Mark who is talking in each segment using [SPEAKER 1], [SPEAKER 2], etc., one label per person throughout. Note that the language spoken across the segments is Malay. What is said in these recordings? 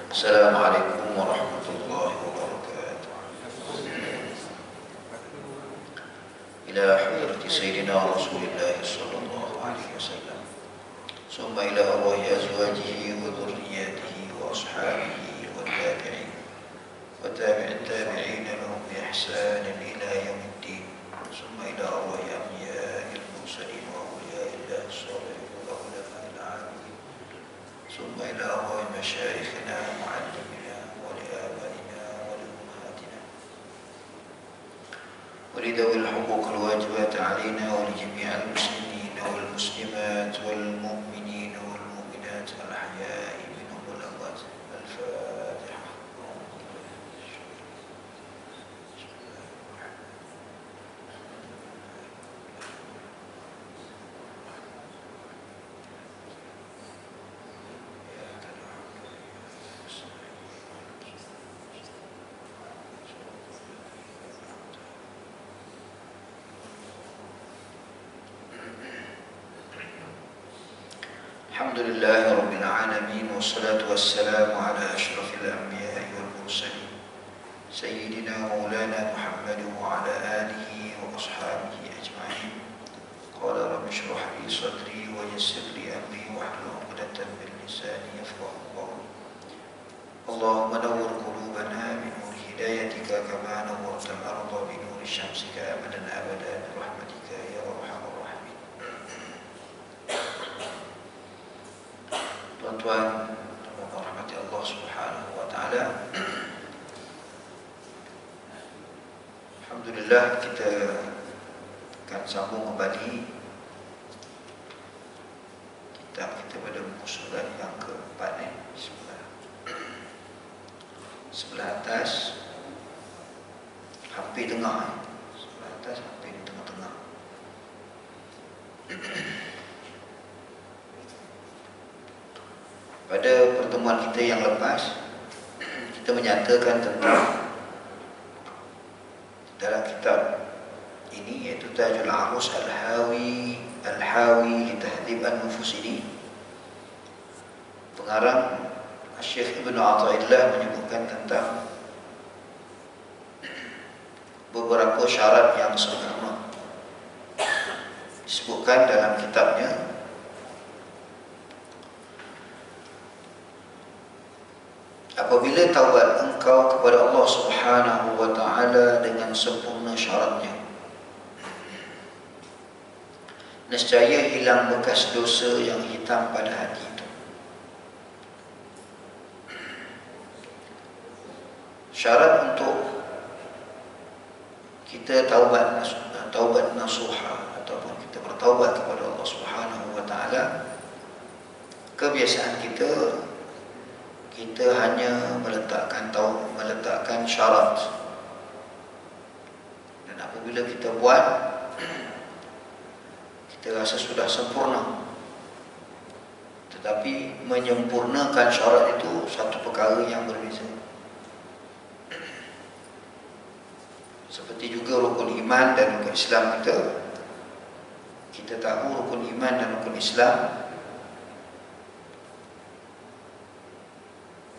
[SPEAKER 1] Assalamualaikum warahmatullahi wabarakatuh. Ila hadrati Sayyidina Rasulillah sallallahu alaihi wasallam. Summa ila arwahi azwajihi wa dhurriyyatihi wa ashabihi wa tabi'in wa tabi'in tabi'in lahum bi ihsanin ila yaumiddin. Summa ila arwahi anbiya'il mursalin wa awliya'illah as-salihin wa ulama'il 'abidin. Summa ila arwahi masyayikhina wa mu'allimina wa li abaina wa li ummahatina wa li dhawil huquq al-wajibat 'alaina wa li jami'il muslimin wal muslimat wal mu'minin wal mu'minat al-ahya'i minhum wal amwat. Al-Fatiha. Alhamdulillahi Rabbil Alamin. Wassalatu wassalamu ala ashrafil anbiya'i wal mursalin Sayyidina Maulana Muhammad wa ala alihi wa ashabihi ajma'in. Qala rabbi shrah li sadri wa yassir li amri wahlul 'uqdatam min lisani yafqahu qawli. Allahumma nawwir qulubana bi nuri hidayatika kama nawwarta al-ardha bi nuri syamsika abadan abada bi rahmatika ya arhamar rahimin. Tuan-tuan dan rahmati Allah Subhanahu wa taala. Alhamdulillah, kita akan sambung kembali kitab kita pada muka surat yang keempat ni, sebelah atas, hampir tengah, sebelah atas hampir di tengah-tengah. Pada pertemuan kita yang lepas, kita menyatakan tentang dalam kitab ini, iaitu Tajul Arus Al-Hawi li Tahdhib An-Nufus ini, pengarang Syekh Ibnu Athaillah menyebutkan tentang beberapa syarat yang sempurna. Disebutkan dalam kitabnya, apabila taubat engkau kepada Allah Subhanahu wa taala dengan sempurna syaratnya, nescaya hilang bekas dosa yang hitam pada hati itu. Syarat untuk kita taubat nasuha ataupun kita bertaubat kepada Allah Subhanahu wa taala, kebiasaan kita hanya meletakkan syarat, dan apabila kita buat, kita rasa sudah sempurna. Tetapi menyempurnakan syarat itu satu perkara yang berbeza. Seperti juga rukun iman dan rukun Islam kita tahu rukun iman dan rukun Islam,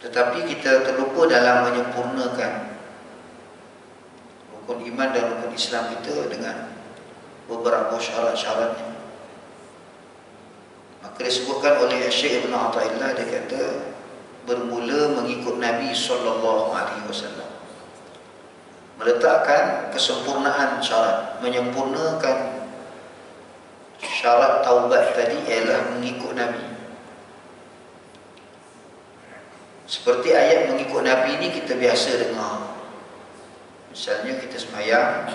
[SPEAKER 1] tetapi kita terlupa dalam menyempurnakan rukun iman dan rukun Islam kita dengan beberapa syarat-syaratnya. Maka disebutkan oleh Syekh Ibnu Athaillah, dia kata bermula mengikut Nabi SAW, meletakkan kesempurnaan syarat, menyempurnakan syarat taubat tadi ialah mengikut Nabi. Seperti ayat mengikut Nabi ini kita biasa dengar. Misalnya kita sembahyang,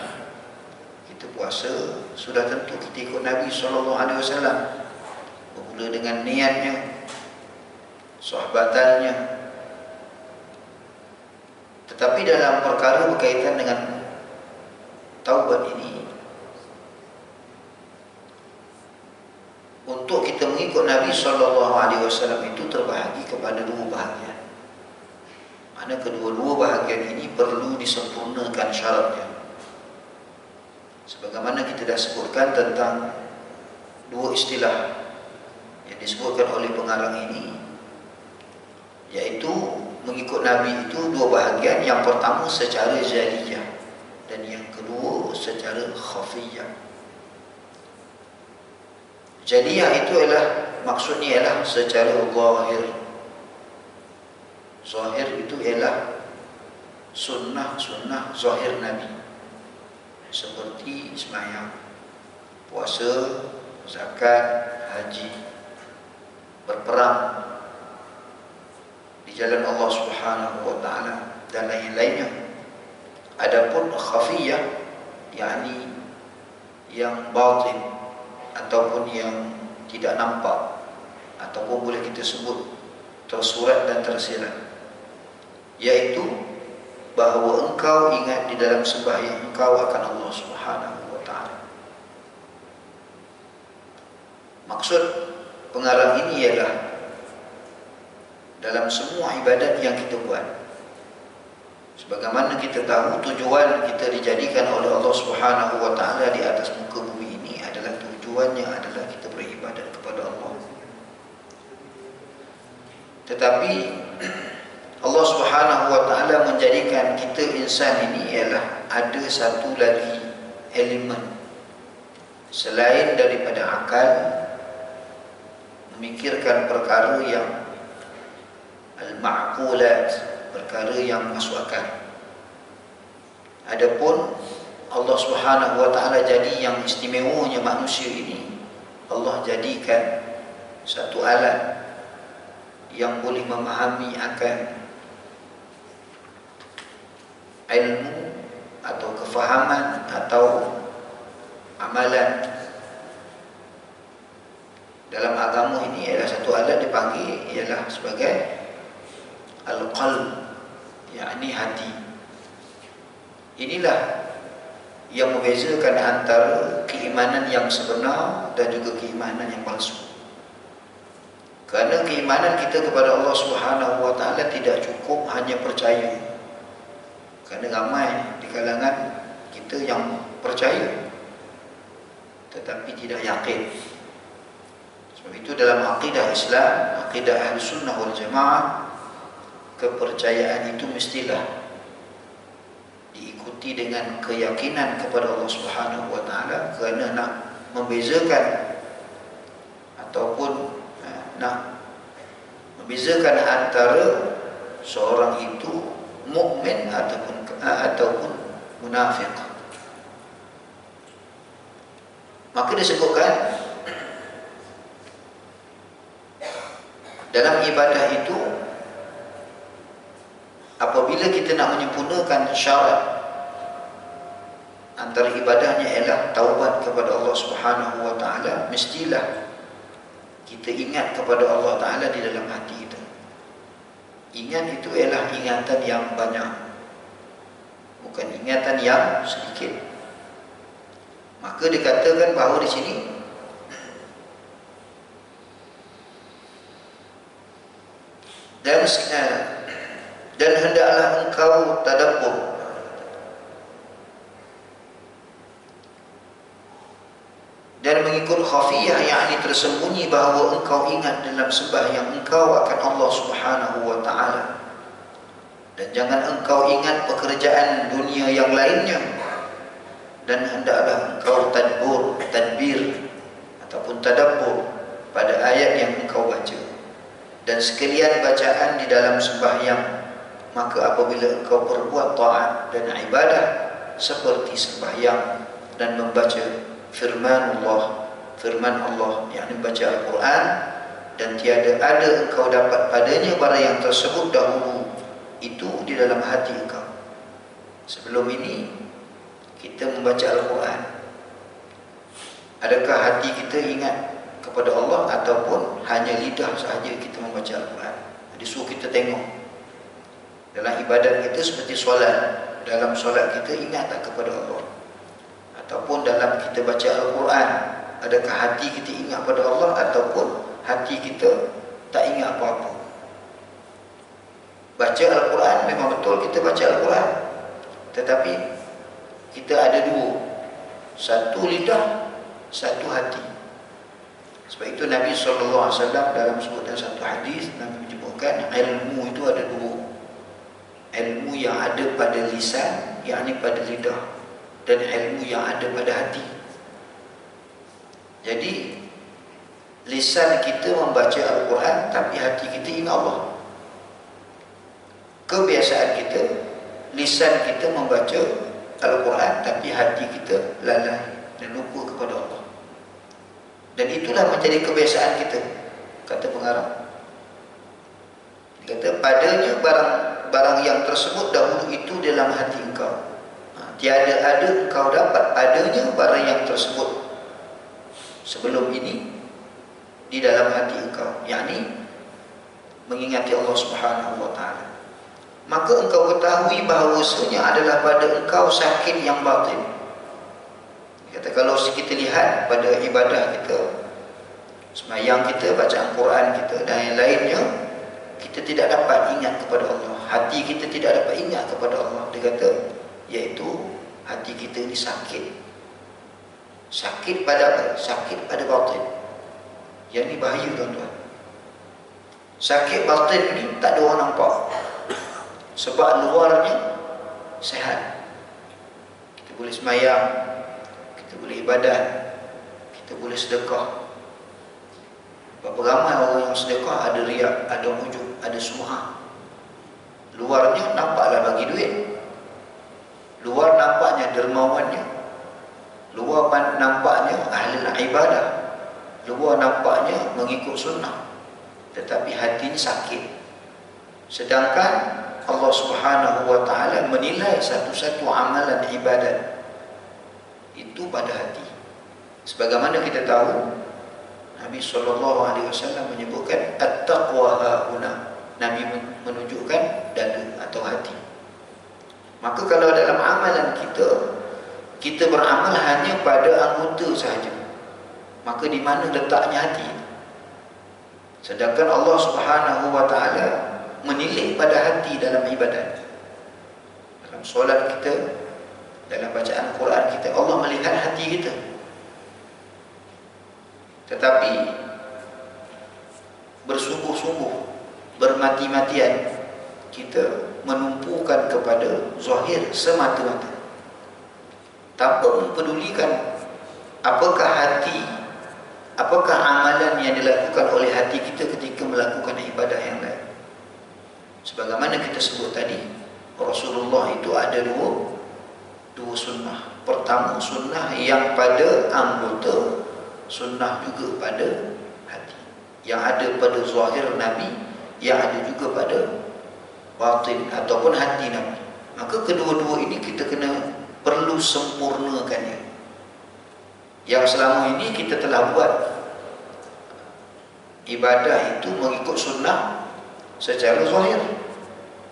[SPEAKER 1] kita puasa, sudah tentu kita ikut Nabi SAW. Bermula dengan niatnya, sahabatannya. Tetapi dalam perkara berkaitan dengan taubat ini, untuk kita mengikut Nabi SAW itu terbahagi kepada dua bahagian. Mana kedua-dua bahagian ini perlu disempurnakan syaratnya. Sebagaimana kita dah sebutkan tentang dua istilah yang disebutkan oleh pengarang ini, yaitu mengikut Nabi itu dua bahagian. Yang pertama secara jaliyah dan yang kedua secara khafiyah. Jaliyah itu ialah, maksudnya ialah secara zahir. Zahir itu ialah sunnah zahir Nabi, seperti sembahyang, puasa, zakat, haji, berperang di jalan Allah Subhanahu wa taala dan lain-lainnya. Adapun khafiyah, yakni yang batin ataupun yang tidak nampak, ataupun boleh kita sebut tersurat dan tersirat, yaitu bahawa engkau ingat di dalam sembahyang engkau akan Allah Subhanahu wa taala. Maksud pengarang ini ialah dalam semua ibadat yang kita buat, sebagaimana kita tahu tujuan kita dijadikan oleh Allah Subhanahu wa taala di atas muka bumi ini adalah tujuannya adalah kita beribadat kepada Allah. Tetapi Allah Subhanahu wa taala menjadikan kita insan ini ialah ada satu lagi elemen selain daripada akal, memikirkan perkara yang al-ma'qulat, perkara yang masuk akal. Adapun Allah Subhanahu wa taala jadi yang istimewanya manusia ini, Allah jadikan satu alat yang boleh memahami akan ilmu atau kefahaman atau amalan. Dalam agama ini ialah satu alat dipanggil ialah sebagai al-qalb, yakni hati. Inilah yang membezakan antara keimanan yang sebenar dan juga keimanan yang palsu. Kerana keimanan kita kepada Allah Subhanahu wa taala tidak cukup hanya percaya. Kerana ramai di kalangan kita yang percaya tetapi tidak yakin. Sebab itu dalam akidah Islam, akidah Ahlussunnah wal Jamaah, kepercayaan itu mestilah diikuti dengan keyakinan kepada Allah Subhanahu wa taala, kerana nak membezakan ataupun nak membezakan antara seorang itu mukmin ataupun munafik. Maka disebutkan dalam ibadah itu, apabila kita nak menyempurnakan syarat antara ibadahnya ialah taubat kepada Allah Subhanahu wa taala, mestilah kita ingat kepada Allah taala di dalam hati kita. Ingat itu ialah ingatan yang banyak, bukan ingatan yang sedikit. Maka dikatakan bahawa di sini dan hendaklah engkau tadabbur dan mengikut khafiyah, yakni tersembunyi, bahawa engkau ingat dalam sembahyang engkau akan Allah Subhanahu wa taala, dan jangan engkau ingat pekerjaan dunia yang lainnya, dan hendaklah engkau tadbir ataupun tadabbur pada ayat yang engkau baca dan sekalian bacaan di dalam sembahyang. Maka apabila engkau berbuat taat dan ibadah seperti sembahyang dan membaca firman Allah, yakni baca Al-Quran, dan tiada ada engkau dapat padanya barang yang tersebut dahulu itu di dalam hati engkau. Sebelum ini kita membaca Al-Quran, adakah hati kita ingat kepada Allah ataupun hanya lidah sahaja kita membaca Al-Quran? Disuruh kita tengok dalam ibadat kita seperti solat. Dalam solat kita ingat tak kepada Allah? Ataupun dalam kita baca Al-Quran, adakah hati kita ingat pada Allah ataupun hati kita tak ingat apa-apa? Baca Al-Quran memang betul kita baca Al-Quran, tetapi kita ada dua, satu lidah, satu hati. Sebab itu Nabi SAW dalam sebutan satu hadis, Nabi menyebutkan ilmu itu ada dua. ilmu yang ada pada lisan, yakni pada lidah, dan ilmu yang ada pada hati. Jadi lisan kita membaca Al-Quran, tapi hati kita ingat Allah. Kebiasaan kita, lisan kita membaca Al-Quran, tapi hati kita lalai dan lupa kepada Allah. Dan itulah menjadi kebiasaan kita, kata pengarang. Dia kata, padanya barang yang tersebut dahulu itu dalam hati engkau. Tiada ada engkau dapat adanya barang yang tersebut sebelum ini di dalam hati engkau, yakni mengingati Allah Subhanahu wa ta'ala. Maka engkau ketahui bahawasanya adalah pada engkau sakit yang batin. Kata, kalau kita lihat pada ibadah kita, sembahyang kita, bacaan Quran kita dan yang lainnya, kita tidak dapat ingat kepada Allah. Hati kita tidak dapat ingat kepada Allah. Dia kata, iaitu hati kita ini sakit. Sakit pada apa? Sakit pada batin. Yang ini bahaya, tuan-tuan. Sakit batin ni tak ada orang nampak, sebab luarnya sehat. Kita boleh sembahyang, kita boleh ibadat, kita boleh sedekah. Berapa ramai orang yang sedekah ada riak, ada ujub, ada sum'ah. Luarnya nampaklah bagi duit, luar nampaknya dermawannya, luar nampaknya ahli ibadah, luar nampaknya mengikut sunnah, tetapi hatinya sakit. Sedangkan Allah Subhanahu wa ta'ala menilai satu-satu amalan ibadat itu pada hati. Sebagaimana kita tahu, Nabi SAW menyebutkan at-taqwa hahuna. Nabi menunjukkan dada atau hati. Maka kalau dalam amalan kita beramal hanya pada anggota sahaja, maka di mana letaknya hati? Sedangkan Allah Subhanahu wa ta'ala menilai pada hati dalam ibadat. Dalam solat kita, dalam bacaan Quran kita, Allah melihat hati kita. Tetapi bersungguh-sungguh, bermati-matian kita menumpukan kepada zahir semata-mata, tanpa mempedulikan apakah hati, apakah amalan yang dilakukan oleh hati kita ketika melakukan ibadah yang lain. Sebagaimana kita sebut tadi, Rasulullah itu ada dua sunnah. Pertama, sunnah yang pada anggota, sunnah juga pada hati. Yang ada pada zahir Nabi, yang ada juga pada batin ataupun hati Nabi. Maka kedua-dua ini kita kena perlu sempurnakannya. Yang selama ini kita telah buat ibadah itu mengikut sunnah secara zahir,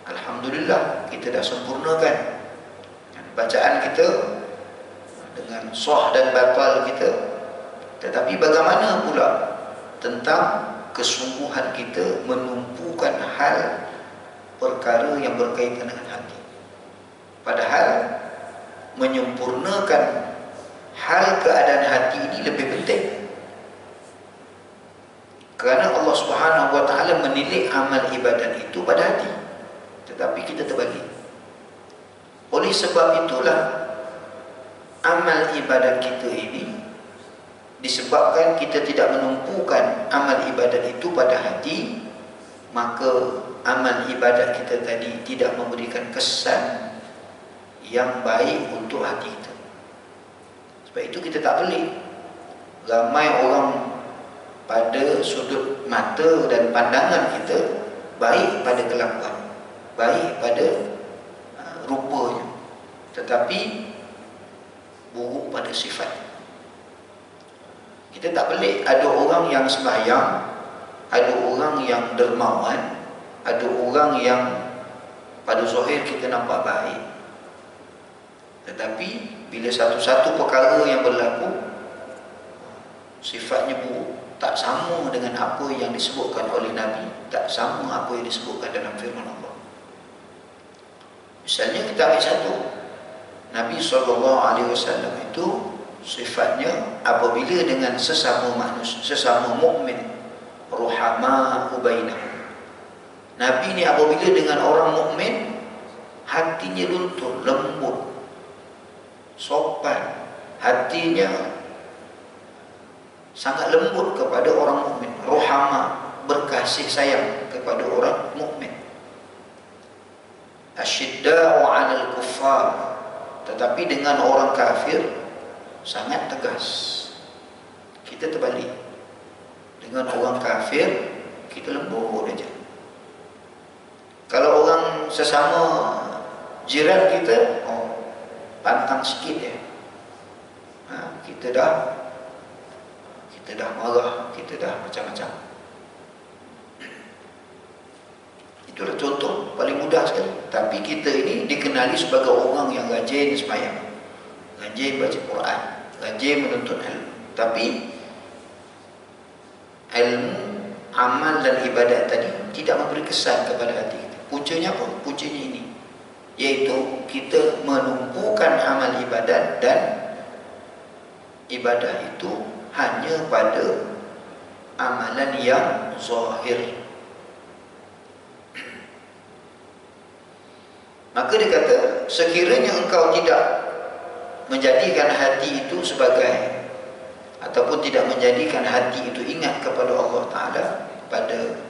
[SPEAKER 1] alhamdulillah kita dah sempurnakan bacaan kita dengan sah dan batal kita. Tetapi bagaimana pula tentang kesungguhan kita menumpukan hal perkara yang berkaitan dengan hati? Padahal menyempurnakan hal keadaan hati ini lebih penting, kerana Allah Subhanahu wa ta'ala menilai amal ibadat itu pada hati, tetapi kita terbalik. Oleh sebab itulah amal ibadat kita ini, disebabkan kita tidak menumpukan amal ibadat itu pada hati, maka amal ibadat kita tadi tidak memberikan kesan yang baik untuk hati kita. Sebab itu kita tak pelik ramai orang pada sudut mata dan pandangan kita baik pada kelakuan, baik pada rupanya, tetapi buruk pada sifat. Kita tak pelik ada orang yang sembahyang, ada orang yang dermawan, ada orang yang pada zahir kita nampak baik, tetapi bila satu-satu perkara yang berlaku sifatnya buruk, tak sama dengan apa yang disebutkan oleh Nabi, tak sama apa yang disebutkan dalam firman Allah. Misalnya kita ambil satu, Nabi SAW itu sifatnya apabila dengan sesama manusia, sesama mukmin, ruhama ubainah. Nabi ni apabila dengan orang mukmin, hatinya luntur, lembut, sopan, hatinya sangat lembut kepada orang mukmin, rohama, berkasih sayang kepada orang mukmin. Asyidda'u 'alal kuffar, tetapi dengan orang kafir sangat tegas. Kita terbalik. Dengan orang kafir kita lembut aja. Kalau orang sesama jiran kita, pantang sikit ya. Kita dah marah, kita dah macam-macam. Itulah contoh paling mudah sekali. Tapi kita ini dikenali sebagai orang yang rajin sembahyang, rajin baca Quran, rajin menuntut ilmu. Tapi ilmu, amal dan ibadat tadi tidak memberi kesan kepada hati kita. Puncanya apa? Puncanya ini, yaitu kita menumpukan amal ibadat, dan ibadah itu hanya pada amalan yang zahir. Maka dia kata, sekiranya engkau tidak menjadikan hati itu sebagai, ataupun tidak menjadikan hati itu ingat kepada Allah Ta'ala pada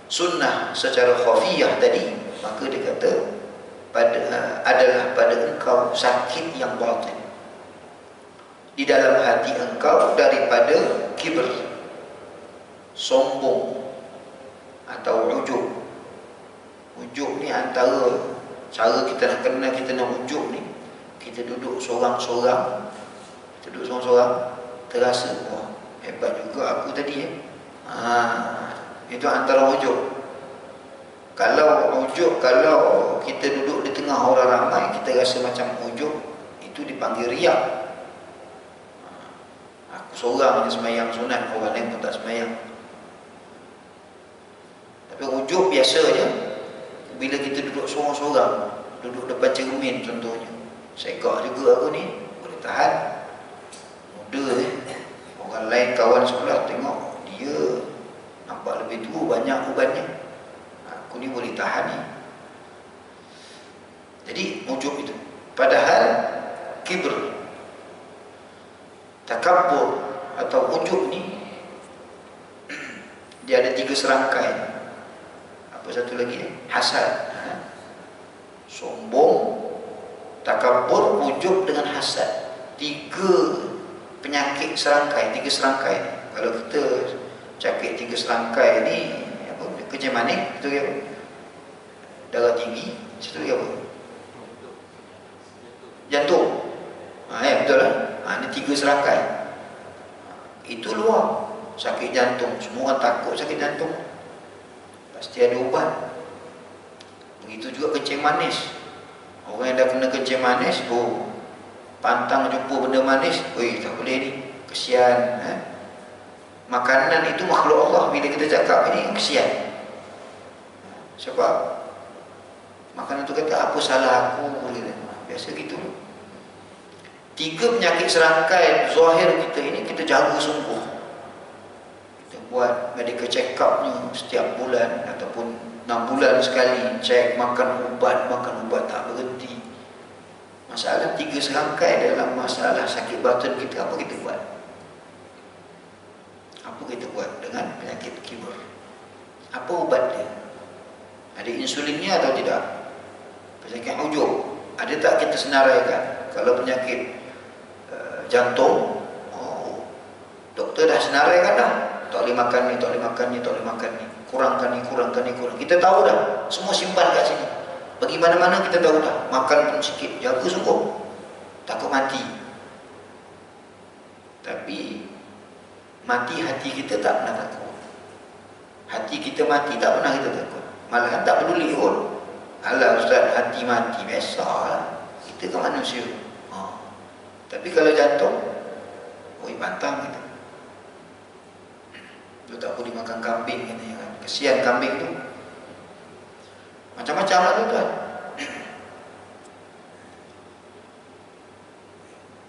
[SPEAKER 1] sunnah secara khafiyah tadi, maka dia kata adalah pada engkau sakit yang batin di dalam hati engkau daripada kibr, sombong atau ujub. Ujub ni antara cara kita nak kenal kita nak ujub ni, kita duduk seorang-seorang, terasa, wah hebat juga aku tadi itu antara ujub. Kalau kita duduk di tengah orang ramai, kita rasa macam ujub, itu dipanggil riak. Aku seorang je sembahyang sunat, orang lain pun tak sembahyang. Tapi ujub biasanya bila kita duduk seorang-seorang, duduk depan cermin contohnya, segak juga aku ni, boleh tahan. Muda orang lain kawan sebelah tengok dia nampak lebih tua, banyak ubannya, aku ni boleh tahan ni. Jadi ujub itu. Padahal kibr, takabbur atau ujub ni dia ada 3 serangkai. Apa satu lagi ni? Hasad. Sombong, takabbur, ujub dengan hasad. 3 penyakit serangkai, 3 serangkai. Kalau kita cakap 3 serangkai ni, apa? Kencing manis, itu apa? Darah tinggi, itu apa? Jantung. Ya betul lah. Ini 3 serangkai. Itu luar. Sakit jantung, semua orang takut sakit jantung, pasti ada ubat. Begitu juga kencing manis. Orang yang dah kena kencing manis, pantang jumpa benda manis, tak boleh ni, kesian. Makanan itu makhluk Allah. Bila kita cakap ini, kesian. Sebab makanan itu kata, apa salah aku? Biasa gitu. 3 penyakit serangkai zahir kita ini kita jaga sungguh. Kita buat medical check up-nya setiap bulan ataupun 6 bulan sekali, cek, makan ubat tak berhenti. Masalah 3 serangkai dalam masalah sakit batin kita, apa kita buat? Apa kita buat dengan penyakit kibur? Apa ubat dia? Ada insulinnya atau tidak? Penyakit ujub, ada tak kita senaraikan? Kalau penyakit jantung, doktor dah senaraikan dah, tak boleh makan ni, tak boleh makan ni, tak boleh makan ni, kurangkan ni. Kita tahu dah, semua simpan kat sini. Pergi mana-mana kita tahu dah, makan pun sikit, jaga sungguh, takut mati. Tapi mati hati kita tak pernah takut. Hati kita mati tak pernah kita takut. Malahan tak peduli pun. Alah ustaz, hati mati, biasalah, kita kan manusia. Tapi kalau jantung, pantang kita. Dia tak boleh makan kambing katanya kan. Kesian kambing tu. Macam-macam lah tuan.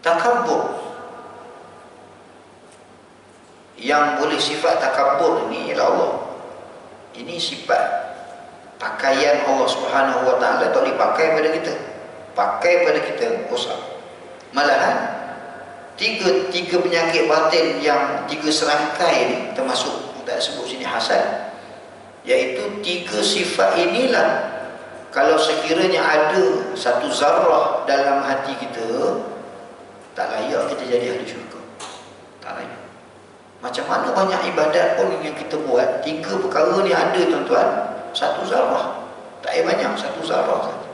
[SPEAKER 1] Takabbur. Yang boleh sifat takabbur ni ialah Allah. Ini sifat pakai kekayaan Allah Subhanahu wa taala tak dipakai pada kita. Pakai pada kita rosak. Malahan tiga penyakit batin yang tiga serangkai ni, termasuk tak sebut sini hasad, iaitu tiga sifat inilah kalau sekiranya ada satu zarah dalam hati kita, tak layak kita jadi ahli syurga. Tak layak. Macam mana banyak ibadat pun yang kita buat, tiga perkara ni ada tuan-tuan, satu zarah. Tak payah banyak, satu zarah saja.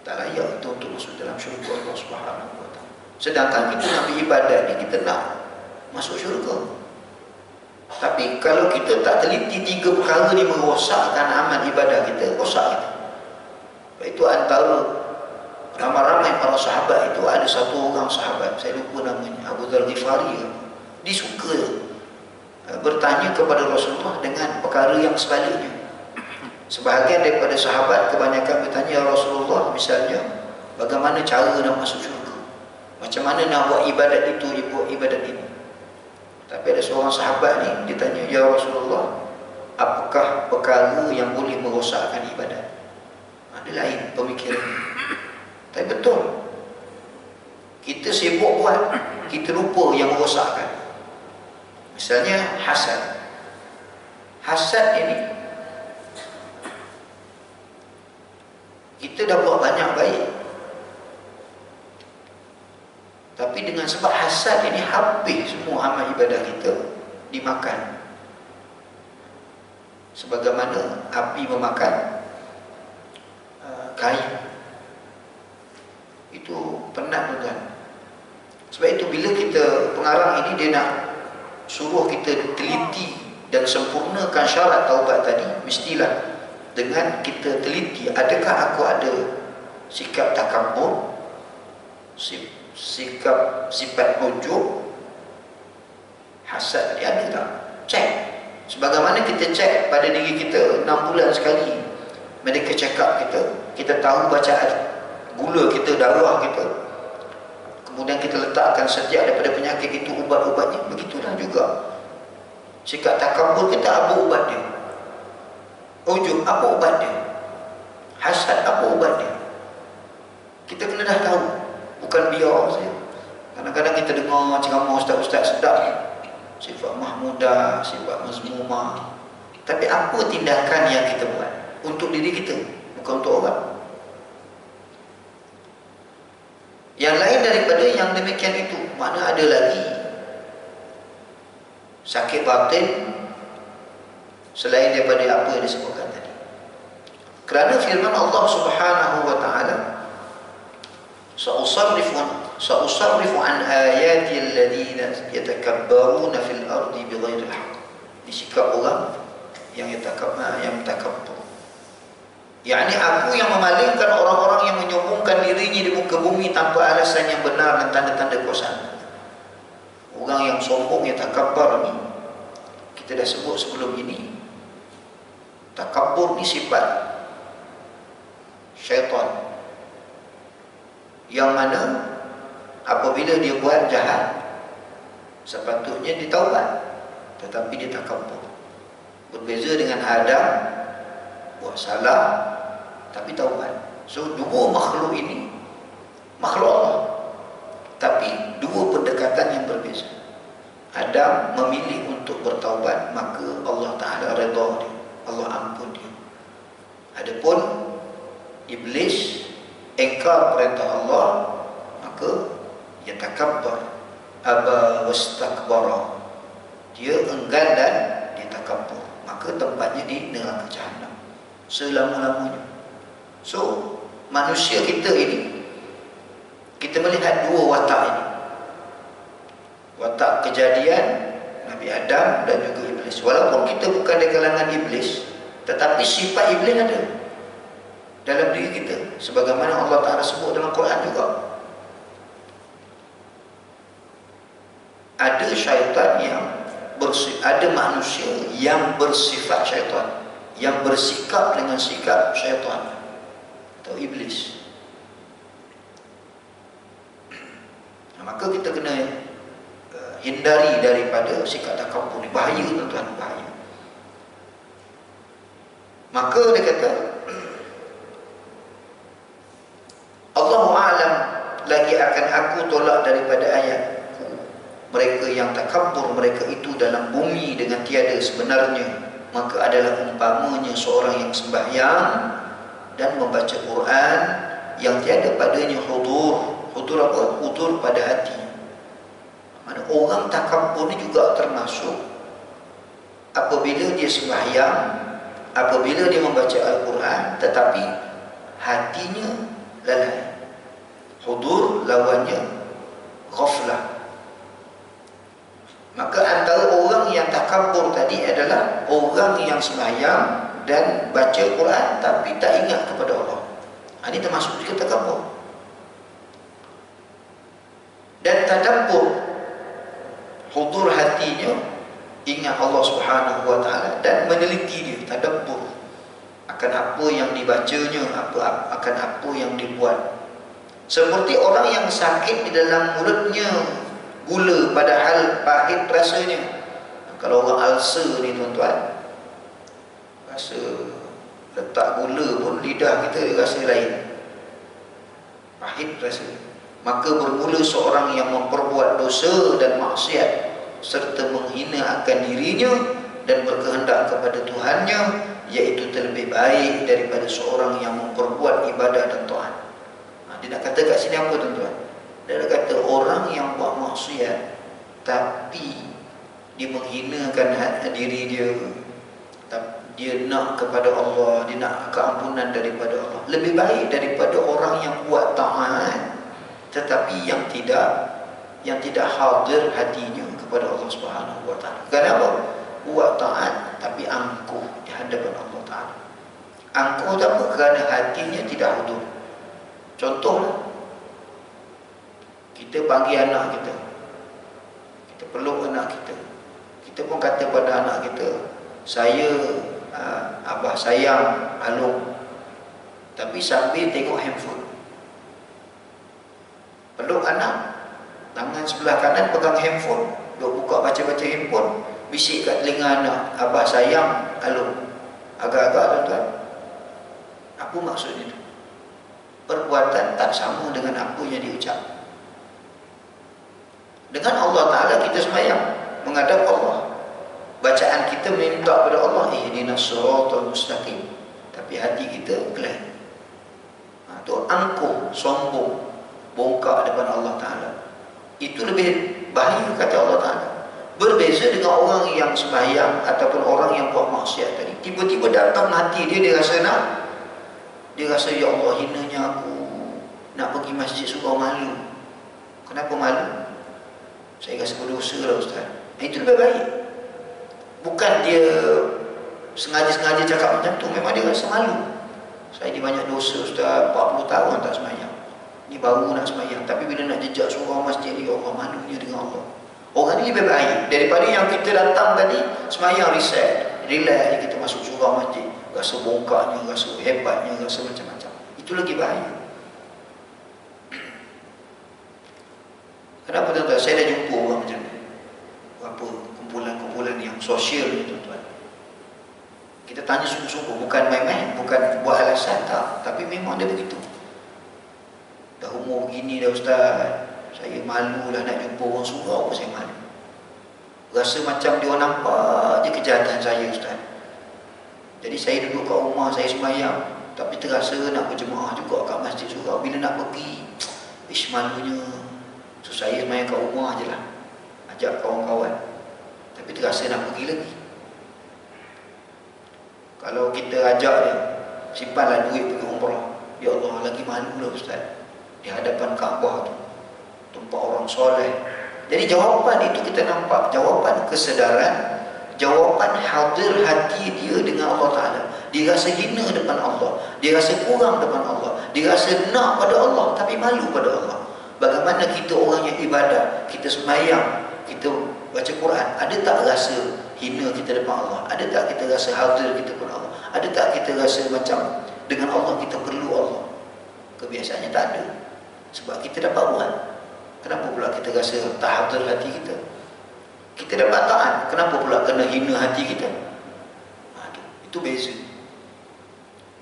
[SPEAKER 1] Tak layak kita untuk masuk dalam syurga Allah Subhanahu wa taala. Sedangkan kita nak beribadat ni, kita nak masuk syurga. Tapi kalau kita tak teliti tiga perkara ni merosakkan amal ibadah kita, rosak kita. Itu antara ramai-ramai para sahabat itu, ada satu orang sahabat, saya lupa namanya, Abu Dzar Ghifari, dia suka bertanya kepada Rasulullah dengan perkara yang sebaliknya. Sebahagian daripada sahabat kebanyakan bertanya, ya Rasulullah, misalnya bagaimana cara nak masuk syurga, macam mana nak buat ibadat itu, buat ibadat ini. Tapi ada seorang sahabat ni, dia tanya, ya Rasulullah, apakah perkara yang boleh merosakkan ibadat? Ada lain pemikiran. Tapi betul, kita sibuk buat, kita lupa yang merosakkan. Misalnya hasad. Hasad ini, kita dah buat banyak baik, tapi dengan sebab hasad ini habis semua amal ibadah kita, dimakan. Sebagaimana api memakan kayu. Itu penat tuan. Sebab itu bila kita, pengarang ini dia nak suruh kita teliti dan sempurnakan syarat taubat tadi, mestilah dengan kita teliti, adakah aku ada sikap takabur, sikap sifat ujub, hasad tadi ada tak? Cek. Sebagaimana kita cek pada diri kita 6 bulan sekali medical check up kita tahu bacaan gula kita, darah kita, kemudian kita letakkan setiap daripada penyakit itu ubat-ubatnya. Begitulah juga sikap takabur kita, apa ubat dia? Ujub, apa ubat dia? Hasad, apa ubat dia? Kita kena dah tahu, bukan biar saja. Kadang-kadang kita dengar ceramah ustaz-ustaz sedap, sifat mahmudah, sifat mazmumah, tapi apa tindakan yang kita buat untuk diri kita, bukan untuk orang. Yang lain daripada yang demikian itu, mana ada lagi sakit batin selain daripada apa yang disebutkan tadi. Kerana firman Allah Subhanahu wa taala, sa'usarrifu an ayati alladhina yatakabbaruna fil ardi bighairi al-haqq. Disikap orang yang takabbur. yakni aku yang memalingkan orang-orang yang menyombongkan dirinya di muka bumi tanpa alasan yang benar dan tanda-tanda kuasa. Orang yang sombong, yang takabbar ni, kita dah sebut sebelum ini, takabur ni sifat syaitan, yang mana apabila dia buat jahat sepatutnya ditaubat, tetapi dia takabur. Berbeza dengan Adam, buat salah tapi taubat. So dua makhluk ini makhluk Allah, tapi dua pendekatan yang berbeza. Adam memilih untuk bertaubat, maka Allah Ta'ala redha dia, Allah ampun dia. Adapun Iblis engkar perintah Allah, maka dia takabbar, aba wastakbara, dia enggan dan dia takabur, maka tempatnya di neraka jahanam selama-lamanya. So manusia kita ini, kita melihat dua watak ini, watak kejadian Nabi Adam dan juga Iblis. Walaupun kita bukan dari kalangan Iblis, tetapi sifat Iblis ada dalam diri kita, sebagaimana Allah Ta'ala sebut dalam Quran juga. Ada syaitan yang ada manusia yang bersifat syaitan, yang bersikap dengan sikap syaitan atau iblis. Nah, maka kita kena hindari daripada sikap takabur ni. Bahaya tuan-tuan, bahaya. Maka dia kata, Allahu a'lam lagi akan aku tolak daripada ayatku mereka yang takabbur, mereka itu dalam bumi dengan tiada sebenarnya, maka adalah umpamanya seorang yang sembahyang dan membaca Quran yang tiada padanya hudur. Hudur apa? Hudur pada hati. Mana orang takabbur ni juga termasuk apabila dia sembahyang, apabila dia membaca Al-Quran, tetapi hatinya lalai. Hudur lawannya ghaflah. Maka antara orang yang takabbur tadi adalah orang yang sembahyang dan baca Quran tapi tak ingat kepada Allah. Ini termasuk juga takabbur. Dan tadabbur, hudur hatinya, ingat Allah Subhanahu wa taala dan meneliti dia, tadabbur akan apa yang dibacanya, akan apa yang dibuat. Seperti orang yang sakit di dalam mulutnya gula padahal pahit rasanya. Kalau orang ulcer ni tuan-tuan, rasa letak gula pun lidah kita rasa lain, pahit rasanya. Maka bermula seorang yang memperbuat dosa dan maksiat serta menghina akan dirinya dan berkehendak kepada Tuhannya, iaitu terlebih baik daripada seorang yang memperbuat ibadah dan taat. Dia nak kata kat sini apa tuan-tuan? Dia nak kata orang yang buat maksiat tapi dia menghinakan diri dia, dia nak kepada Allah, dia nak keampunan daripada Allah, lebih baik daripada orang yang buat taat tetapi yang tidak hadir hatinya kepada Allah Subhanahu wa taala. Kenapa? Buat taat tapi angkuh di hadapan Allah Taala. Angkuh tak apa? Kerana hatinya tidak hadir. Contohlah, kita panggil anak kita, kita peluk anak kita, kita pun kata pada anak kita, saya abah sayang Alung, tapi sambil tengok handphone. Peluk anak, tangan sebelah kanan pegang handphone, duk buka baca-baca handphone, bisik kat telinga anak, abah sayang Alung. Agak-agak tuan-tuan, apa maksudnya tu? Perbuatan tak sama dengan apa yang diucap. Dengan Allah Ta'ala kita sembahyang, menghadap Allah, bacaan kita minta kepada Allah, ihdinas siratal mustaqim, tapi hati kita klaim. Tu angkuh, sombong, bongkak depan Allah Ta'ala. Itu lebih bahaya kata Allah Ta'ala. Berbeza dengan orang yang sembahyang ataupun orang yang buat maksiat tadi, tiba-tiba datang hati dia, dia rasa nak, dia rasa ya Allah hinanya aku, nak pergi masjid surau malu. Kenapa malu? Saya rasa berdosa lah Ustaz. Itu lebih baik. Bukan dia sengaja-sengaja cakap macam tu, memang dia rasa malu. Saya ni banyak dosa Ustaz, 40 tahun tak sembahyang, ni baru nak sembahyang, tapi bila nak jejak surau masjid ni, Allah malunya dengan Allah. Orang ni lebih baik daripada yang kita datang tadi sembahyang reset, relax, kita masuk surau masjid, rasa bongkaknya, rasa hebatnya, rasa macam-macam. Itu lagi bahaya. Kenapa tuan-tuan? Saya dah jumpa orang macam ni. Apa kumpulan-kumpulan yang sosial ni tuan-tuan. Kita tanya sungguh-sungguh, bukan main-main, bukan buat alasan, tak, tapi memang dia begitu. Dah umur begini dah Ustaz, saya malu lah nak jumpa orang surau pun saya malu. Rasa macam dia orang nampak je kejahatan saya Ustaz. Jadi saya duduk kat rumah, saya sembahyang, tapi terasa nak berjemaah juga kat masjid surau. Bila nak pergi, malunya. So saya sembahyang kat rumah je lah, ajak kawan-kawan, tapi terasa nak pergi lagi. Kalau kita ajak dia, simpanlah duit pergi umrah, ya Allah lagi malu lah Ustaz di hadapan Kaabah tu, tempat orang soleh. Jadi jawapan itu kita nampak, jawapan kesedaran, jawapan hadir hati dia dengan Allah Ta'ala. Dia rasa hina depan Allah, dia rasa kurang depan Allah, dia rasa nak pada Allah tapi malu pada Allah. Bagaimana kita orang yang ibadah, kita sembahyang, kita baca Quran, ada tak rasa hina kita depan Allah? Ada tak kita rasa hadir kita depan Allah? Ada tak kita rasa macam dengan Allah kita perlu Allah? Kebiasaannya tak ada. Sebab kita dapat buat. Kenapa pula kita rasa tak hadir hati kita? Kita dapat taat, kenapa pula kena hina hati kita? Itu beza.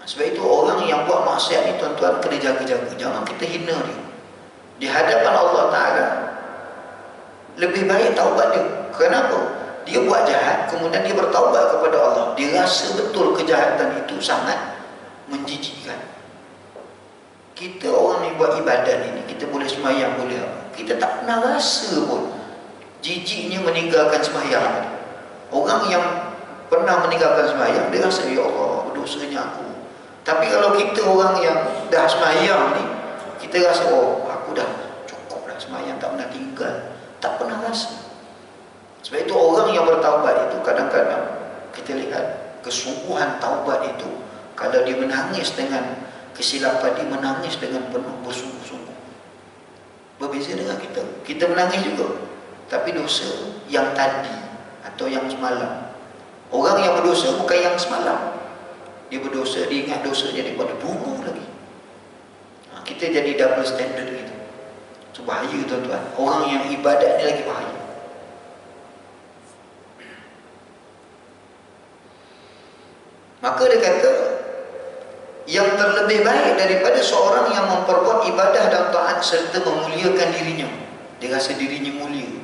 [SPEAKER 1] Sebab itu orang yang buat maksiat ni tuan-tuan kena jaga-jaga. Jangan kita hina dia. Di hadapan Allah Ta'ala lebih baik taubat dia. Kenapa? Dia buat jahat, kemudian dia bertaubat kepada Allah. Dia rasa betul kejahatan itu sangat menjijikkan. Kita orang yang buat ibadat ini, kita boleh sembahyang, boleh apa, kita tak pernah rasa pun jijiknya meninggalkan sembahyang. Orang yang pernah meninggalkan sembahyang, dia rasa, ya Allah, berdosanya aku. Tapi kalau kita orang yang dah sembahyang ni, kita rasa, oh, aku dah cukup dah sembahyang, tak pernah tinggal, tak pernah rasa. Sebab itu orang yang bertaubat itu kadang-kadang kita lihat kesungguhan taubat itu, kalau dia menangis dengan kesilapan, dia menangis dengan penuh bersungguh-sungguh. Berbeza dengan kita. Kita menangis juga, tapi dosa yang tadi atau yang semalam. Orang yang berdosa bukan yang semalam. Dia berdosa, dia ingat dosanya daripada dulu lagi. Kita jadi double standard gitu. Itu bahaya tuan-tuan. Orang yang ibadat ni lagi bahaya. Maka dia kata, yang terlebih baik daripada seorang yang memperbuat ibadah dan taat serta memuliakan dirinya. Dia rasa dirinya mulia.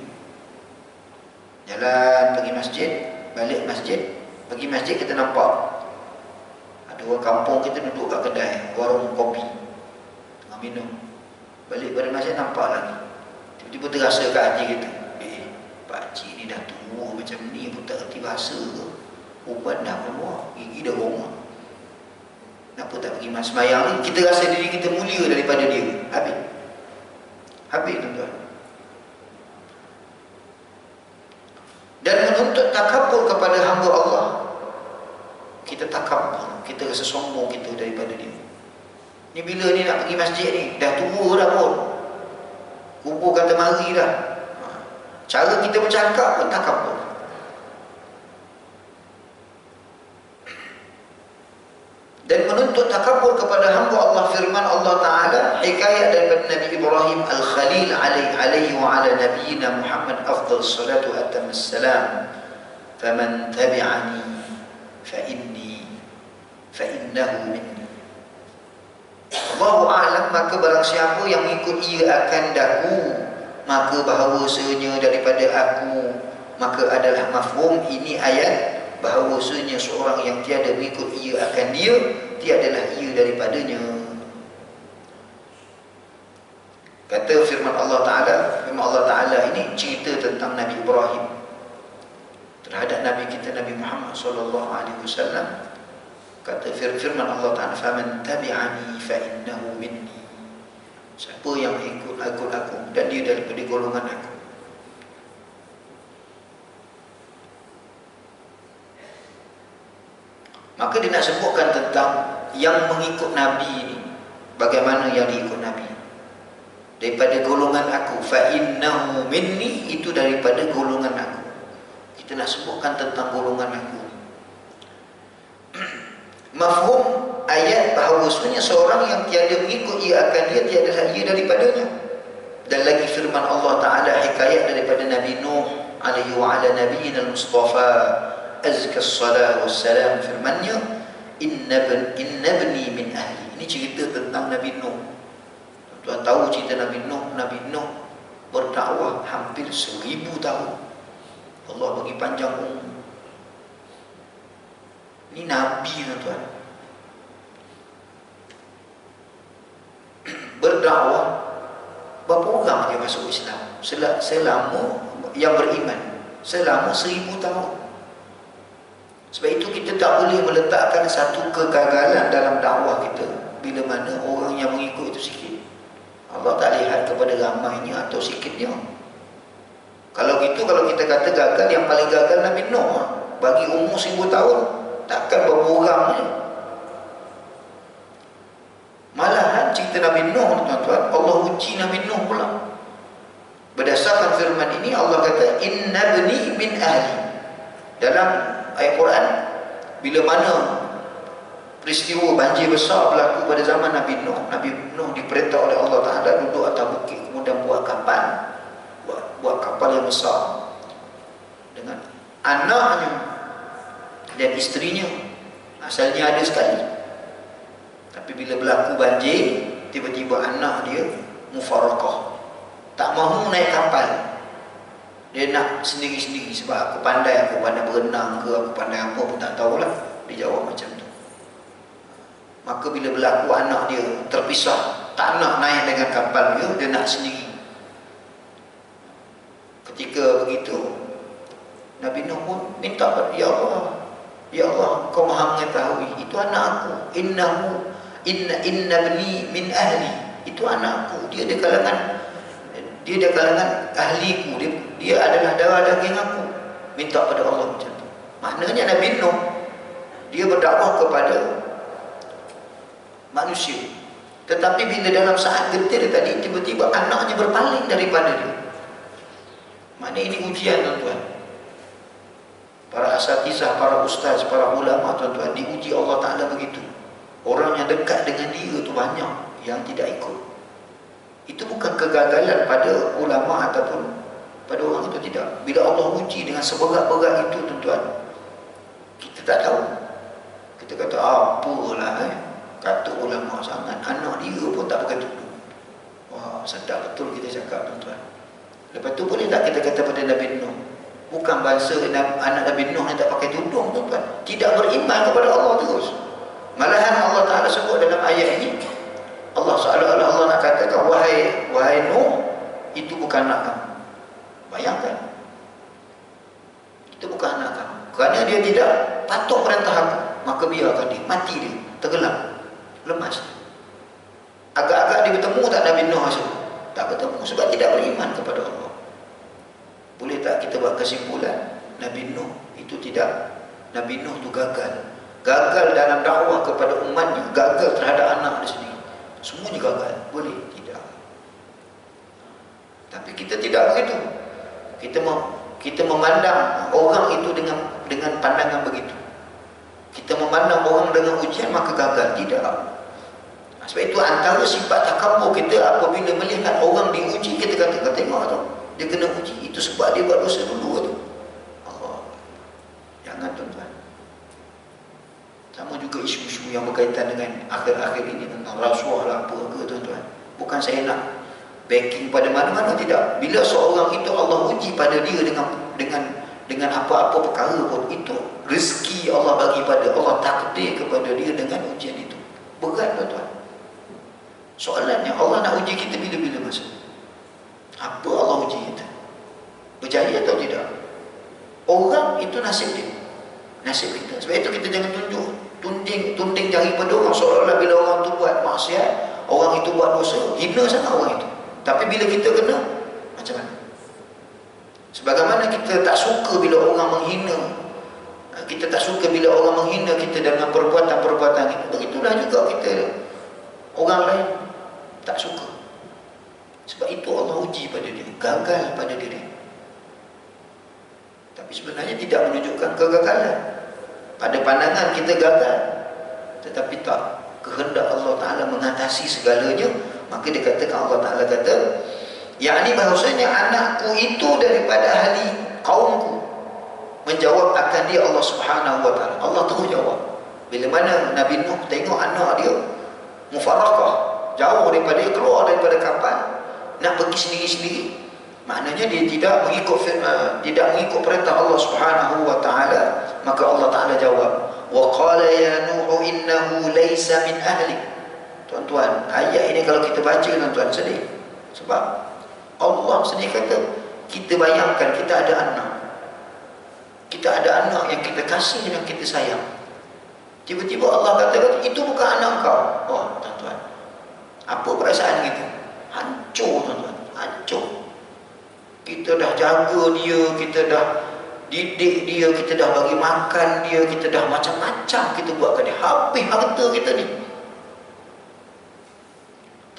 [SPEAKER 1] Jalan pergi masjid, balik masjid. Pergi masjid kita nampak ada orang kampung kita duduk kat kedai, warung kopi, tengah minum. Balik pada masjid nampak lagi. Tiba-tiba terasa kat hati kita, pakcik ni dah tua macam ni pun tak erti bahasa ke? Ubat dah keluar, gigi dah rongak. Kenapa tak pergi sembahyang ni? Kita rasa diri kita mulia daripada dia. Habis tuan-tuan. Dan menuntut takabur kepada hamba Allah. Kita takabur, kita rasa sombong kita daripada dia. Ni bila ni nak pergi masjid ni, dah tua dah pun, kubur kata mari dah. Cara kita bercakap pun takabur. Dan menuntut takabur kepada hamba Allah, firman Allah Ta'ala, hikayat daripada Nabi Ibrahim Al-Khalil alaihi wa ala nabiyina Muhammad afdal salatu atam assalam, faman tabi'ani fa'innahu minni. Allahu a'lam, maka barang siapa yang mengikut ia akan daku, maka bahawasanya daripada aku. Maka adalah mafhum ini ayat, bahawasanya seorang yang tiada mengikut ia akan dia, tiadalah ia daripadanya. Kata firman Allah Ta'ala ini cerita tentang Nabi Ibrahim terhadap Nabi kita Nabi Muhammad SAW. Kata firman Allah Ta'ala, faman tabi'ani fa'innahu minni. Siapa yang ikut aku, dan dia daripada golongan aku. Maka dia nak sebutkan tentang yang mengikut Nabi ini, bagaimana yang diikut Nabi. Daripada golongan aku, fa'innahu minni, itu daripada golongan aku. Kita nak sebutkan tentang golongan aku. Mafhum ayat bahawasanya seorang yang tiada mengikut ia akan dia, tiadalah ia daripadanya. Dan lagi firman Allah Ta'ala, hikayat daripada Nabi Nuh alaihi wa ala nabiyyina al-Mustafa azka as-salat wassalam, firmannya, inna bni min ahli. Ini cerita tentang Nabi Nuh. Tuan tahu cerita Nabi Nuh? Nabi Nuh berdakwah hampir 1000 tahun. Allah bagi panjang umur. Ini Nabi tuan. Berdakwah, berapa orang dia masuk Islam? Selama yang beriman, selama 1000 tahun. Sebab itu kita tak boleh meletakkan satu kegagalan dalam dakwah kita bila mana orang yang mengikut itu sikit. Allah tak lihat kepada ramainya atau sikitnya. Kalau gitu, kalau kita kata gagal, yang paling gagal Nabi Nuh. Bagi umur 1000 tahun, takkan berapa orang ni. Malahan cerita Nabi Nuh tuan-tuan, Allah uji Nabi Nuh pula. Berdasarkan firman ini Allah kata, inna bni min ahli. Dalam ayat Quran, bila mana peristiwa banjir besar berlaku pada zaman Nabi Nuh, Nabi Nuh diperintah oleh Allah Ta'ala duduk atas bukit, kemudian buat kapal, buat kapal yang besar dengan anaknya dan isterinya. Asalnya ada sekali, Bila berlaku banjir, tiba-tiba anak dia mufaraqah, tak mahu naik kapal. Dia nak sendiri-sendiri sebab aku pandai berenang ke, aku pandai apa pun tak tahulah. Dia jawab macam tu. Maka bila berlaku anak dia terpisah, tak nak naik dengan kapal dia nak sendiri. Ketika begitu, Nabi Nuh pun minta kepada Ya Allah, Kau Maha mengetahui, itu anak aku. Inna bni min ahli, itu anak aku. Dia di kalangan ahliku. Dia adalah darah daging aku. Minta pada Allah macam tu. Maknanya Nabi Nuh, dia berdakwah kepada manusia. Tetapi bila dalam saat getir tadi, tiba-tiba anaknya berpaling daripada dia. Maknanya ini ujian, tuan-tuan. Para asatizah, para ustaz, para ulama, tuan-tuan, diuji Allah Ta'ala begitu. Orang yang dekat dengan dia itu banyak yang tidak ikut. Itu bukan kegagalan pada ulama ataupun pada orang itu, tidak. Bila Allah uji dengan seberat-berat itu, tuan-tuan, kita tak tahu. Kita kata, apalah kata ulama sangat, anak dia pun tak pakai tudung. Wah, sedap betul kita cakap, tuan-tuan. Lepas tu boleh tak kita kata pada Nabi Nuh, bukan bangsa anak Nabi Nuh yang tak pakai tudung, tuan-tuan, tidak beriman kepada Allah terus. Malahan Allah Ta'ala sebut dalam ayat ini, Allah seolah-olah Allah nak katakan, wahai Nuh, itu bukan anak kamu. Bayangkan, itu bukan anak kamu. Kerana dia tidak patuh perintah aku, maka biarkan dia mati, dia tenggelam, lemas. Agak-agak dia bertemu tak Nabi Nuh masa itu? Tak bertemu sebab tidak beriman kepada Allah. Boleh tak kita buat kesimpulan Nabi Nuh itu tidak, Nabi Nuh itu gagal dalam dakwah kepada umatnya, gagal terhadap anak dia sendiri, semuanya gagal? Boleh? Tidak. Tapi kita tidak begitu. Kita memandang orang itu dengan pandangan begitu. Kita memandang orang dengan ujian maka gagal. Tidak. Sebab itu antara sifat takabur kita, apabila melihat orang diuji, kita kata, tengok tu, dia kena uji, itu sebab dia buat dosa dulu tu. Allah. Jangan, tuan-tuan. Sama juga isu-isu yang berkaitan dengan akhir-akhir ini tentang rasuah lah apa ke, tuan-tuan. Bukan saya nak backing pada mana-mana, tidak. Bila seorang itu Allah uji pada dia dengan apa-apa perkara pun, itu rezeki Allah bagi pada, Allah takdir kepada dia dengan ujian itu. Berat, tuan-tuan. Soalannya, Allah nak uji kita bila-bila masa? Apa Allah uji kita? Berjaya atau tidak? Orang itu nasib dia, nasib kita. Sebab itu kita jangan tunting jari pada orang, seolah-olah bila orang tu buat maksiat, orang itu buat dosa, hina sangat orang itu. Tapi bila kita kena, macam mana? Sebagaimana kita tak suka bila orang menghina, kita tak suka bila orang menghina kita dengan perbuatan-perbuatan kita, begitulah juga kita, orang lain tak suka. Sebab itu Allah uji pada dia, gagal pada diri. Tapi sebenarnya tidak menunjukkan kegagalan. Pada pandangan kita gagal, tetapi tak, kehendak Allah Ta'ala mengatasi segalanya. Maka dikatakan, Allah Ta'ala kata, yakni bahawasanya anakku itu daripada ahli kaumku. Menjawab akan dia Allah Subhanahu Wa Ta'ala. Allah terus jawab. Bila mana Nabi Nuh tengok anak dia mufaraqah, jauh daripada dia, keluar daripada kapal, nak pergi sendiri-sendiri, maknanya dia tidak mengikut perintah Allah Subhanahu Wa Ta'ala. Maka Allah Ta'ala jawab, wa qala ya Nuh innahu laysa min ahli. Tuan-tuan, ayat ini kalau kita baca, tuan-tuan, sedih. Sebab Allah sendiri kata, kita bayangkan kita ada anak, yang kita kasih dan kita sayang. Tiba-tiba Allah kata, itu bukan anak kau. Oh, tuan-tuan, apa perasaan kita? Hancur, tuan-tuan, hancur. Kita dah jaga dia, kita dah didik dia, kita dah bagi makan dia, kita dah macam-macam kita buat ke dia, habis harta kita ni.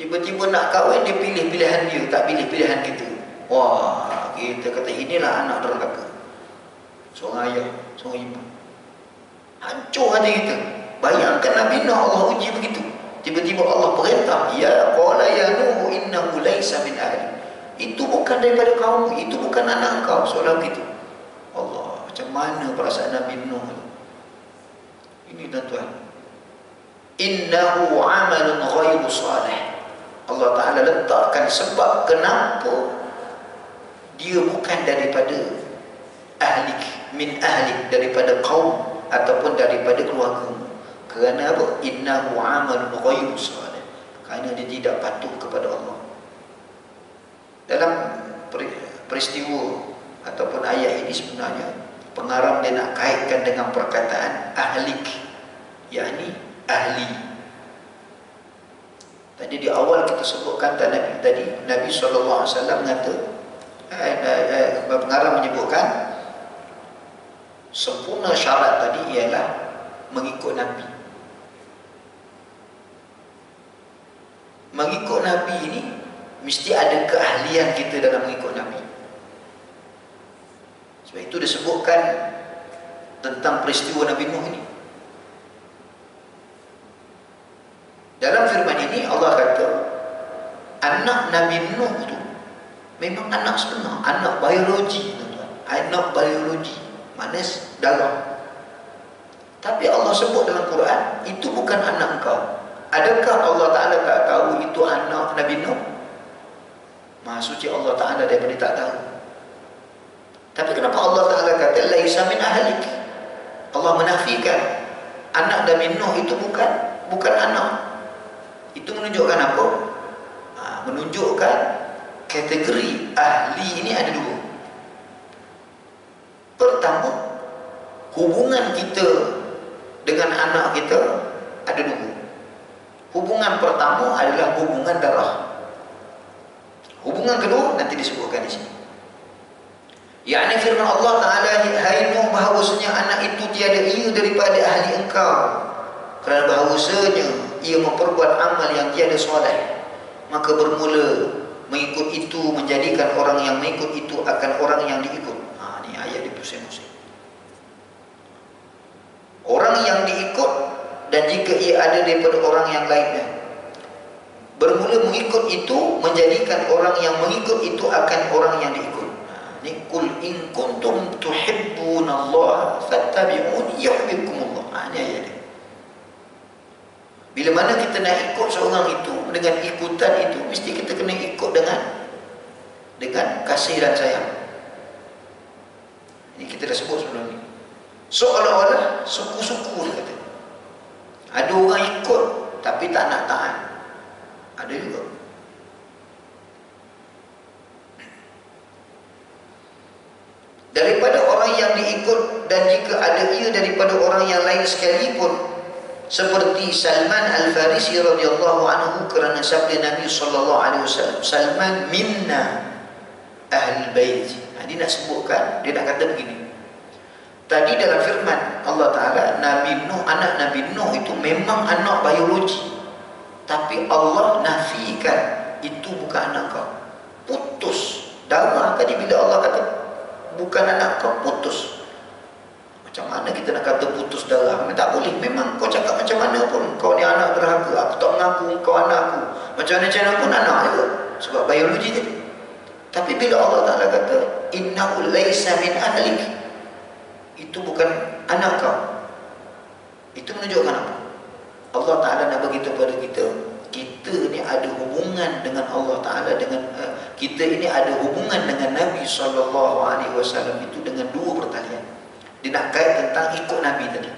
[SPEAKER 1] Tiba-tiba nak kahwin, dia pilih pilihan dia, tak pilih pilihan kita. Wah, kita kata inilah anak derhaka. Seorang ayah, seorang ibu, hancur hati kita. Bayangkan Nabi Nuh Allah uji begitu. Tiba-tiba Allah perintah, ya qala ya Nuh innahu laysa min ahli. Itu bukan daripada kaum, itu bukan anak kau. Soalan begitu. Allah, macam mana perasaan Nabi Nuh? Ini, tuan-tuan, innahu amalun ghairu salih. Allah Ta'ala letakkan sebab kenapa dia bukan daripada ahlik, min ahlik, daripada kaum ataupun daripada keluarga. Kerana apa? Innahu amalun ghairu salih, kerana dia tidak patuh kepada Allah. Dalam peristiwa ataupun ayat ini sebenarnya pengarang dia nak kaitkan dengan perkataan ahlik, yakni ahli. Tadi di awal kita sebutkan tadi Nabi SAW mengata, pengarang menyebutkan sempurna syarat tadi ialah mengikut Nabi. Mengikut Nabi ini mesti ada keahlian kita dalam mengikut Nabi. Sebab itu disebutkan tentang peristiwa Nabi Nuh ini. Dalam firman ini Allah kata anak Nabi Nuh tu memang anak sebenar, anak biologi, tuan-tuan. Anak biologi, maknanya darah. Tapi Allah sebut dalam Quran, itu bukan anak engkau. Adakah Allah Ta'ala tak tahu itu anak Nabi Nuh? Maha suci Allah Ta'ala daripada tak tahu. Tapi kenapa Allah Ta'ala kata laisa min ahlik? Allah menafikan anak Nabi Nuh itu bukan anak. Itu menunjukkan apa? Menunjukkan kategori ahli ini ada dua. Pertama, hubungan kita dengan anak kita ada dua. Hubungan pertama adalah hubungan darah. Hubungan kedua nanti disebutkan di sini. Yakni firman Allah Ta'ala, hai Nuh, bahawasanya anak itu tiada ia daripada ahli engkau, kerana bahawasanya ia memperbuat amal yang tiada soleh, maka bermula mengikut itu menjadikan orang yang mengikut itu akan orang yang diikut. Ini ayat di pusing-pusing. Orang yang diikut, dan jika ia ada daripada orang yang lainnya, bermula mengikut itu menjadikan orang yang mengikut itu akan orang yang diikut. Ini kul in kuntum tuhibbunallaha fattabi'uni yuhibbukumullah. Ini ayat dia. Bila mana kita nak ikut seorang itu, dengan ikutan itu mesti kita kena ikut dengan kasih dan sayang. Ini kita dah sebut sebelum ni. Seolah-olah suku-suku dia kata. Ada orang ikut tapi tak nak taat. Ada juga. Daripada orang yang diikut, dan jika ada ia daripada orang yang lain sekalipun, seperti Salman Al-Farisi radhiyallahu anhu, kerana sabda Nabi sallallahu alaihi wasallam, Salman minna ahlul bait. Dia nak sebutkan, dia nak kata begini. Tadi dalam firman Allah Ta'ala, Nabi Nuh, anak Nabi Nuh itu memang anak biologi, tapi Allah nafikan itu bukan anak kau. Putus darah tadi bila Allah kata bukan anak kau, putus. Macam mana kita nak kata putus darah? Tak boleh. Memang kau cakap macam mana pun, kau ni anak derhaka, aku tak mengaku kau anak aku, macam mana pun anak juga, sebab biologi tadi. Tapi bila Allah Ta'ala kata innahu laisa min ahlik, itu bukan anak kau, itu menunjukkan apa? Allah Ta'ala nak beritahu kepada kita, kita ni ada hubungan dengan Allah Ta'ala, dengan kita ini ada hubungan dengan Nabi SAW itu dengan dua pertalian. Dia nak kait tentang ikut Nabi tadi.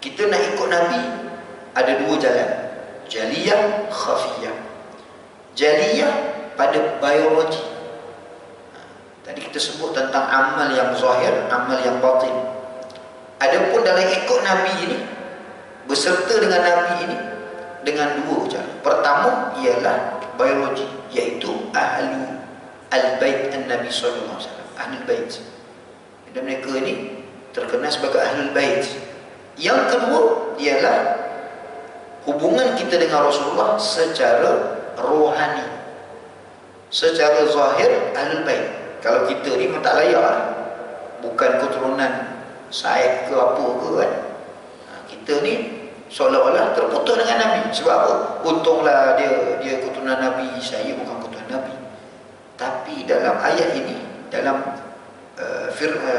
[SPEAKER 1] Kita nak ikut Nabi ada dua jalan, jaliyah, khafiyah. Jaliyah pada biologi. Tadi kita sebut tentang amal yang zahir, amal yang batin. Adapun dalam ikut Nabi ini, beserta dengan Nabi ini, dengan dua cara. Pertama ialah biologi, iaitu ahlu al-bait an-Nabi sallallahu alaihi wasallam, ahlul bait. Dan mereka ini terkenal sebagai ahlul bait. Yang kedua ialah hubungan kita dengan Rasulullah secara rohani. Secara zahir ahlul bait. Kalau kita ni memang tak layak lah. Bukan keturunan Said ke apa ke kan. Kita ni seolah-olah terputus dengan Nabi. Sebab apa? Untunglah dia keturunan Nabi, saya bukan keturunan Nabi. Tapi dalam ayat ini, dalam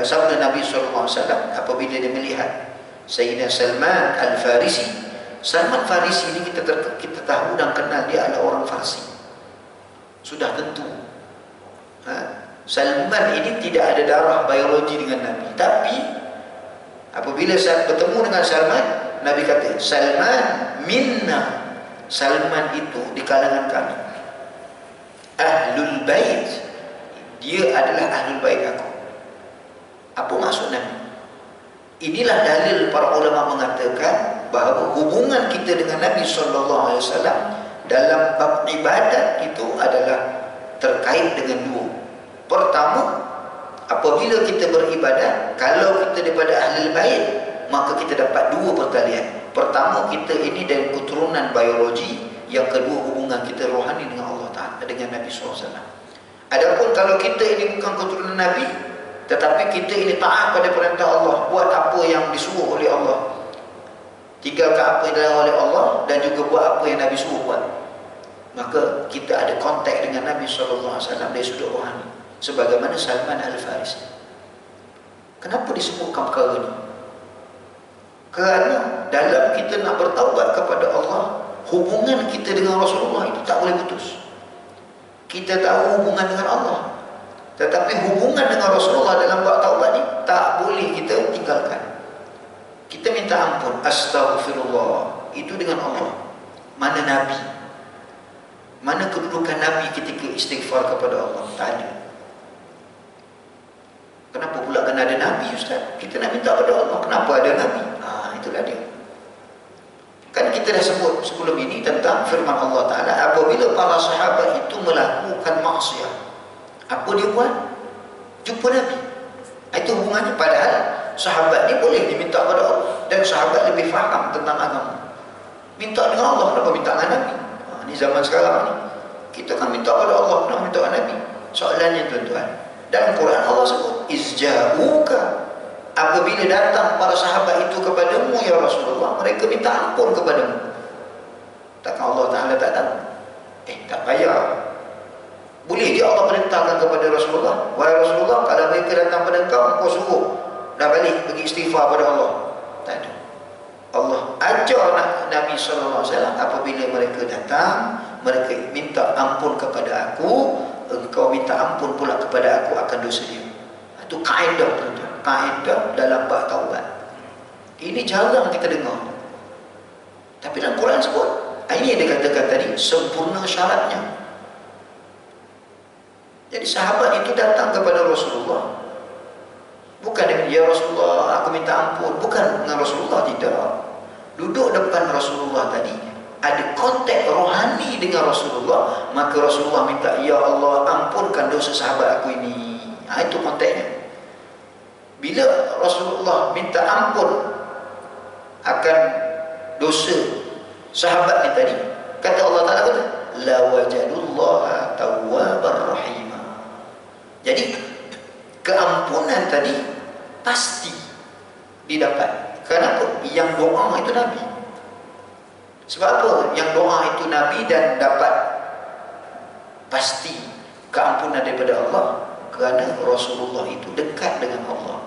[SPEAKER 1] sabda Nabi SAW, apabila dia melihat Sayyidina Salman Al-Farisi Salman Farisi ini kita tahu dan kenal dia adalah orang Farsi. Sudah tentu. Salman ini tidak ada darah biologi dengan Nabi. Tapi apabila saya bertemu dengan Salman, Nabi kata, Salman minna. Salman itu di kalangan kami. Ahlul bait. Dia adalah ahlul bait aku. Apa maksud Nabi? Inilah dalil para ulama mengatakan bahawa hubungan kita dengan Nabi SAW dalam bab ibadat itu adalah terkait dengan dua. Pertama, apabila kita beribadat, kalau kita daripada ahli bait, maka kita dapat dua pertalian. Pertama, kita ini dari keturunan biologi. Yang kedua, hubungan kita rohani dengan Allah Ta'ala, dengan Nabi SAW. Adapun kalau kita ini bukan keturunan Nabi, tetapi kita ini taat pada perintah Allah, buat apa yang disuruh oleh Allah, tinggalkan apa yang dilarang oleh Allah, dan juga buat apa yang Nabi suruh buat, maka kita ada kontak dengan Nabi SAW dari sudut rohani, sebagaimana Salman Al-Farisi. Kenapa disebutkan perkara ini? Kerana dalam kita nak bertaubat kepada Allah, hubungan kita dengan Rasulullah itu tak boleh putus. Kita tahu hubungan dengan Allah, tetapi hubungan dengan Rasulullah dalam bab taubat ni tak boleh kita tinggalkan. Kita minta ampun, astaghfirullah, itu dengan Allah. Mana Nabi? Mana kedudukan Nabi ketika istighfar kepada Allah? Tak ada. Kenapa pula kena ada Nabi, Ustaz? Kita nak minta kepada Allah, kenapa ada Nabi? Itulah dia. Kan kita dah sebut sebelum ini tentang firman Allah Ta'ala, apabila para sahabat itu melakukan maksiat, apa dia buat? Jumpa Nabi. Itu hubungannya. Padahal sahabat ni boleh diminta kepada Allah, dan sahabat lebih faham tentang agama. Minta dengan Allah, kenapa minta dengan Nabi? Ni zaman sekarang ni, kita kan minta kepada Allah, kenapa minta dengan Nabi? Soalannya tuan-tuan, dalam Quran Allah sebut, izja'uka, apabila datang para sahabat itu kepadamu ya Rasulullah, mereka minta ampun kepadamu. Takkan Allah Ta'ala tak tahu? Tak payah. Boleh dia Allah perintahkan kepada Rasulullah, wahai Rasulullah, kalau mereka datang pada kau suruh dah balik pergi istighfar pada Allah. Tak ada. Allah ajar Nabi SAW, apabila mereka datang, mereka minta ampun kepada aku, engkau minta ampun pula kepada aku akan dosa dia. Itu kaedah, tuan-tuan, kaedah dalam bab taubat. Ini jarang kita dengar, tapi dalam Quran sebut. Ini yang dikatakan tadi, sempurna syaratnya. Jadi sahabat itu datang kepada Rasulullah, bukan dengan, ya Rasulullah aku minta ampun, bukan dengan Rasulullah, tidak. Duduk depan Rasulullah tadi, ada kontak rohani dengan Rasulullah, maka Rasulullah minta, ya Allah ampunkan dosa sahabat aku ini. Itu kontaknya. Bila Rasulullah minta ampun akan dosa sahabat ni tadi, kata Allah Ta'ala, kata la wajadullaha tawwabar rahimah. Jadi keampunan tadi pasti didapat. Kenapa? Yang doa itu Nabi. Sebab apa? Yang doa itu Nabi dan dapat pasti keampunan daripada Allah. Kerana Rasulullah itu dekat dengan Allah.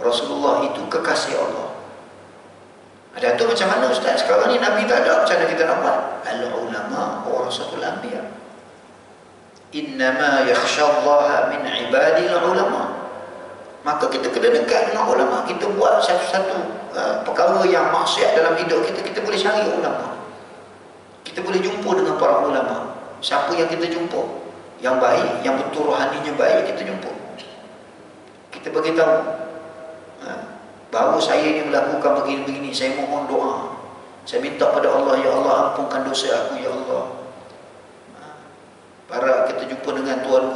[SPEAKER 1] Rasulullah itu kekasih Allah. Ada tu macam mana Ustaz? Sekarang ni Nabi tak ada, macam mana kita nak buat? Al-ulama warasatul anbiya. Innama yakhshallaha min ibadil ulama. Maka kita kena dekat dengan ulama. Kita buat satu-satu perkara yang maksiat dalam hidup kita, kita boleh cari ulama. Kita boleh jumpa dengan para ulama. Siapa yang kita jumpa yang baik, yang betul rohaninya baik, kita jumpa, kita beritahu, bahawa saya ini melakukan begini-begini, saya mohon doa, saya minta pada Allah, ya Allah ampunkan dosa aku, ya Allah. Para kita jumpa dengan tuan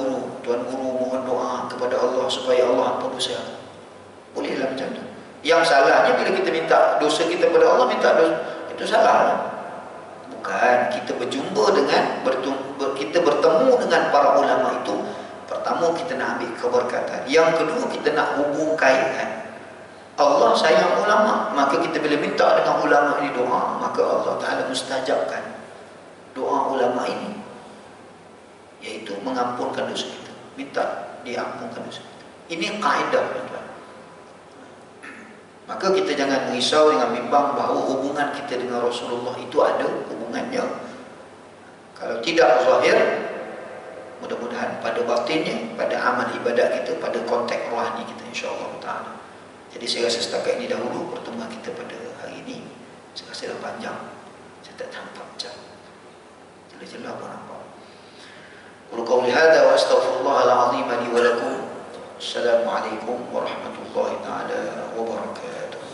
[SPEAKER 1] guru mohon doa kepada Allah supaya Allah ampun dosa aku. Bolehlah macam tu. Yang salahnya bila kita minta dosa kita pada Allah, minta dosa, itu salah. Bukan, kita berjumpa dengan kita bertemu dengan para ulama itu. Pertama, kita nak ambil keberkatan. Yang kedua, kita nak hubung kaitkan. Allah sayang ulama, maka kita bila minta dengan ulama ini doa, maka Allah Ta'ala mustajabkan doa ulama ini, iaitu mengampunkan dosa kita. Minta diampunkan dosa kita. Ini kaedah, tuan-tuan. Maka kita jangan risau dengan bimbang bahawa hubungan kita dengan Rasulullah itu ada hubungannya. Kalau tidak zahir, mudah-mudahan pada batinnya, pada amal ibadat kita, pada konteks rohani kita, insya-Allah taala. Jadi saya rasa setakat ini dahulu pertemuan kita pada hari ini. Saya rasa dah panjang. Saya tak nampak jam. Jelas-jelas pun nampak. Qul qawli hadza wa astaghfirullahal azim li wa lakum. Assalamualaikum warahmatullahi taala wabarakatuh.